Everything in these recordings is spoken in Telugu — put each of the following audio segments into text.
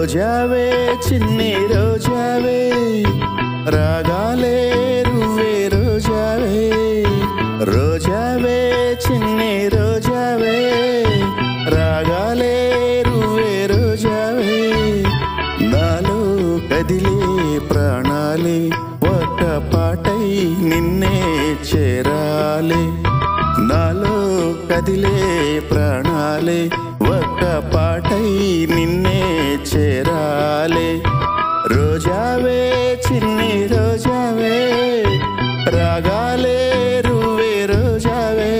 రోజావే చిన్ని రోజావే రాగాలే రువ్వే రోజావే రోజావే చిన్ని రోజావే రాగాలే రువ్వే రోజావే నాలో కదిలే ప్రాణాలే ఒక్క పాటై నిన్నే చేరాలే నాలో కదిలే ప్రాణాలే ఒక్క పాటై నిన్నే చేరాలే రోజావే చిన్ని రోజావే రాగాలే రువ్వే రోజావే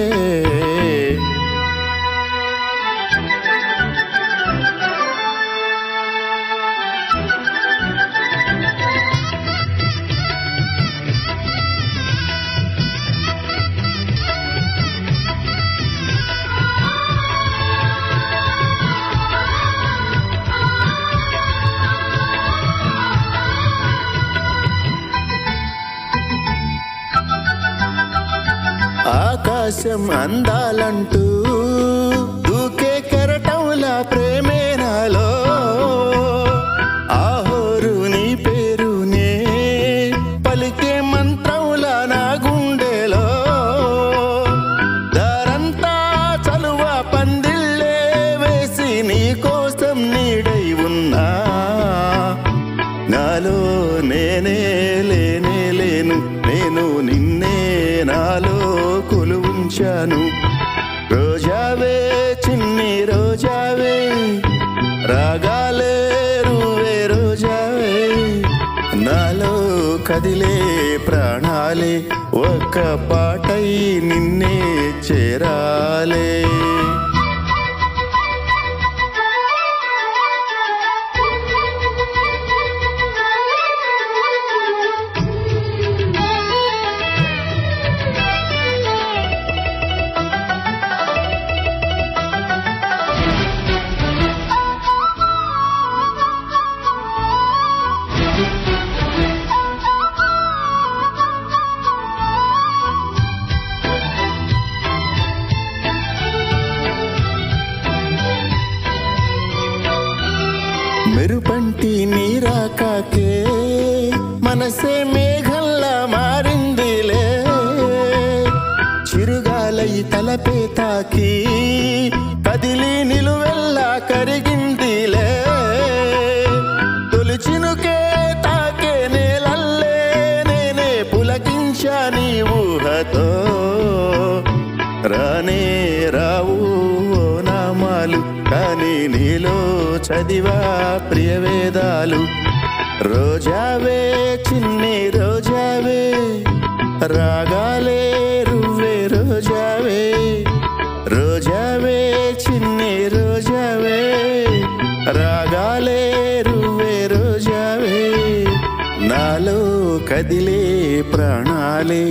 ఆకాశం అందాలంటూ దూకే కెరటంలా ప్రేమే నాలో ఆహోరు నీ పేరునే పలికే మంత్రంలా నా గుండెలో దారంతా చలువ పందిళ్ళే వేసి నీ కోసం నీడై ఉన్నా నాలో నేనే లేనే లేను నేను నిన్నే నాలో కొలువుంచాను రోజావే చిన్ని రోజావే రాగాలే రువ్వే రోజావే నాలో కదిలే ప్రాణాలే ఒక్క పాటై నిన్నే చేరాలే మెరుపంటి నీరాకాకే మనసే మేఘంలా మారిందిలే చిరుగాలై తలపే తాకి కదిలి నిలువెల్లా కరిగిందిలే తొలిచినుకే తాకే నేలల్లే నేనే పులకించా నీ ఊహతో రానే రావు ఓ నామాలు కానీ నీలో చదివా ప్రియవేదాలు రోజావే చిన్ని రోజావే రాగాలే రువ్వే రోజావే రోజావే చిన్ని రోజావే రాగాలే రువ్వే రోజావే నాలో కదిలే ప్రాణాలే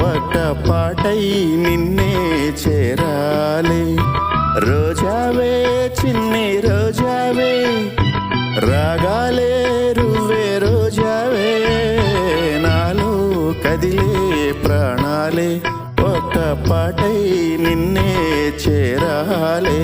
ఒక్క పాటై నిన్నే చేరాలే రోజావే చిన్ని రోజావే రాగాలే రువ్వే రోజావే నాలో కదిలే ప్రాణాలే ఒక్క పాటై నిన్నే చేరాలే